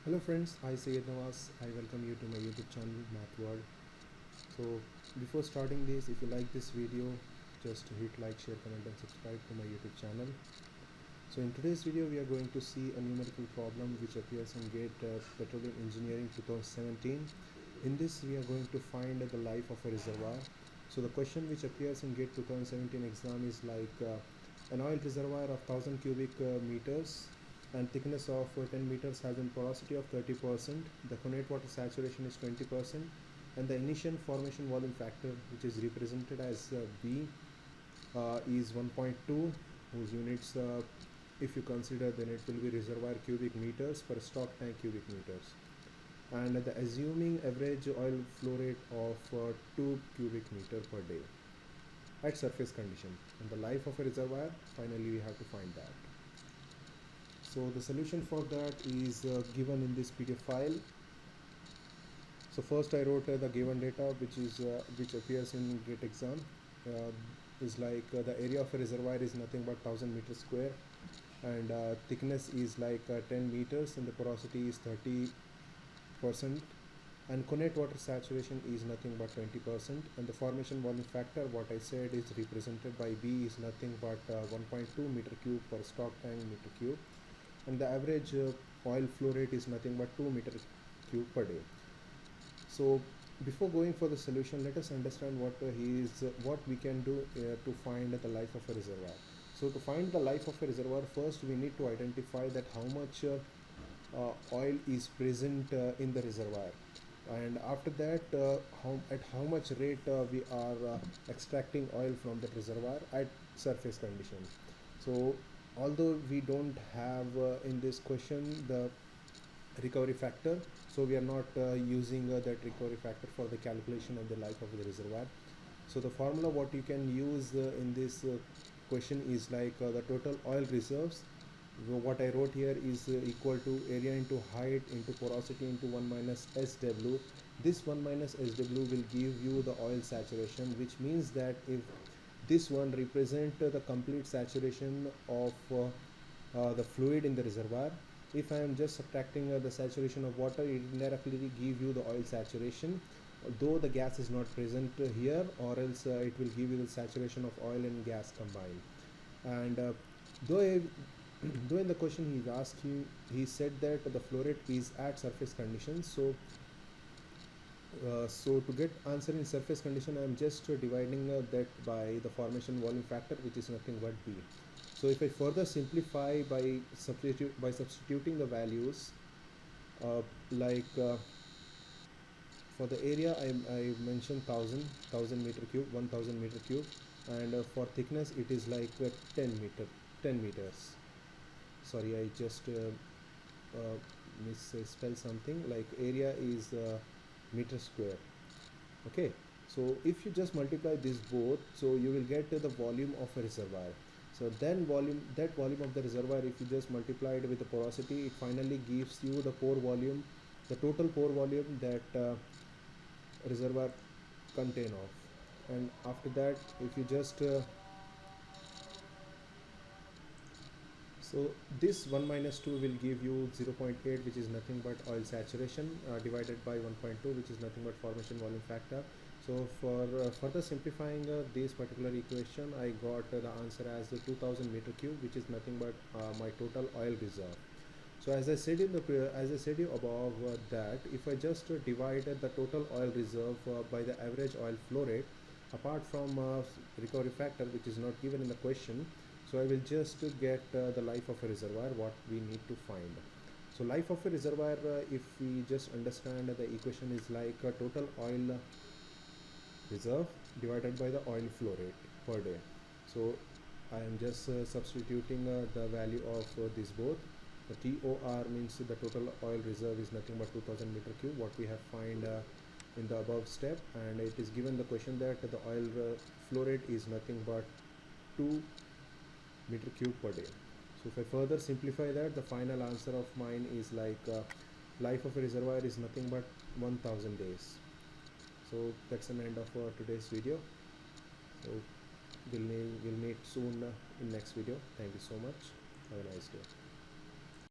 Hello friends, I Sayed Nawaz. I welcome you to my YouTube channel Math World. So before starting this, if you like this video, just hit like, share, comment and subscribe to my YouTube channel. So in today's video we are going to see a numerical problem which appears in GATE Petroleum Engineering 2017. In this we are going to find the life of a reservoir. So the question which appears in GATE 2017 exam is like an oil reservoir of 1000 cubic meters and thickness of 10 meters has a porosity of 30%. The connate water saturation is 20% and the initial formation volume factor, which is represented as B, is 1.2, whose units, if you consider, then it will be reservoir cubic meters per stock tank cubic meters, and the assuming average oil flow rate of 2 cubic meter per day at surface condition, and the life of a reservoir, finally we have to find that. So the solution for that is given in this PDF file. So first I wrote the given data which appears in GATE exam, is like the area of a reservoir is nothing but 1000 meters square, and thickness is like 10 meters and the porosity is 30%, and connate water saturation is nothing but 20%, and the formation volume factor, what I said, is represented by B, is nothing but 1.2 meter cube per stock tank meter cube, and the average oil flow rate is nothing but 2 meter cube per day. So before going for the solution, let us understand what we can do to find the life of a reservoir. So to find the life of a reservoir, first we need to identify that how much oil is present in the reservoir, and after that at how much rate we are extracting oil from the reservoir at surface conditions. So although we don't have in this question the recovery factor, so we are not using that recovery factor for the calculation of the life of the reservoir. So the formula what you can use in this question is like the total oil reserves. What I wrote here is equal to area into height into porosity into 1 minus SW. This 1 minus SW will give you the oil saturation, which means that if this one represent the complete saturation of the fluid in the reservoir, if I am just subtracting the saturation of water, it indirectly give you the oil saturation, though the gas is not present here, or else it will give you the saturation of oil and gas combined. And though though in the question he asked you, he said that the flow rate is at surface conditions. So to get answer in surface condition, I am just dividing that by the formation volume factor, which is nothing but B. So if I further simplify by substituting the values, like for the area I mentioned 1000 meter cube, 1000 meter cube, and for thickness it is like 10 meters. Sorry, I just misspelled something. Like area is meter square. Okay, so if you just multiply this both, so you will get the volume of a reservoir. So then that volume of the reservoir, if you just multiply it with the porosity, it finally gives you the pore volume, the total pore volume that reservoir contain of. And after that, if you just so this 1 minus 2 will give you 0.8, which is nothing but oil saturation, divided by 1.2, which is nothing but formation volume factor. So for further simplifying this particular equation, I got the answer as the 2000 meter cube, which is nothing but my total oil reserve. So as I said you above, that if I just divided the total oil reserve by the average oil flow rate, apart from recovery factor, which is not given in the question, so I will just get the life of a reservoir, what we need to find. So life of a reservoir, if we just understand the equation is like total oil reserve divided by the oil flow rate per day. So I am just substituting the value of these both. The TOR means the total oil reserve is nothing but 2000 meter cube, what we have find in the above step, and it is given the question that the oil flow rate is nothing but 2 meter cube per day. So if I further simplify that, the final answer of mine is like life of a reservoir is nothing but 1000 days. So that's an end of today's video. So we'll meet soon in next video. Thank you so much. Have a nice day.